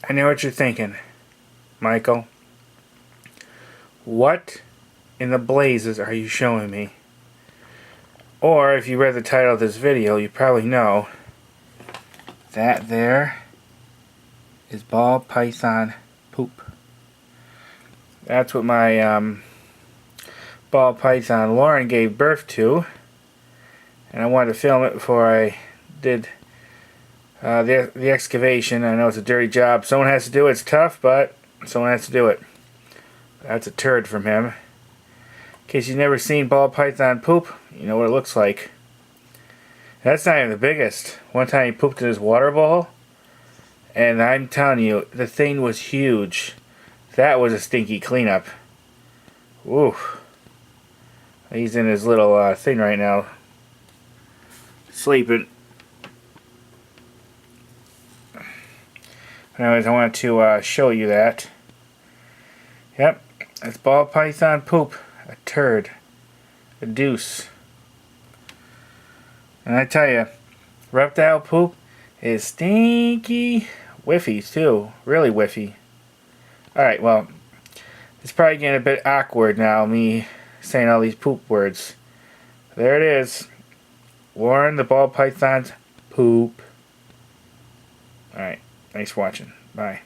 I know what you're thinking, Michael. What in the blazes are you showing me? Or if you read the title of this video, you probably know that there is ball python poop. That's what my ball python Lauren gave birth to, and I wanted to film it before I did the excavation. I know it's a dirty job. Someone has to do it. It's tough, but someone has to do it. That's a turd from him. In case you've never seen ball python poop, you know what it looks like. That's not even the biggest. One time he pooped in his water bowl, and I'm telling you, the thing was huge. That was a stinky cleanup. Ooh. He's in his little thing right now, sleeping. Anyways, I wanted to show you that. Yep, that's ball python poop. A turd. A deuce. And I tell you, reptile poop is stinky. Whiffy, too. Really whiffy. Alright, well, it's probably getting a bit awkward now, me saying all these poop words. There it is. Warren the ball python's poop. Alright, thanks for watching. Bye.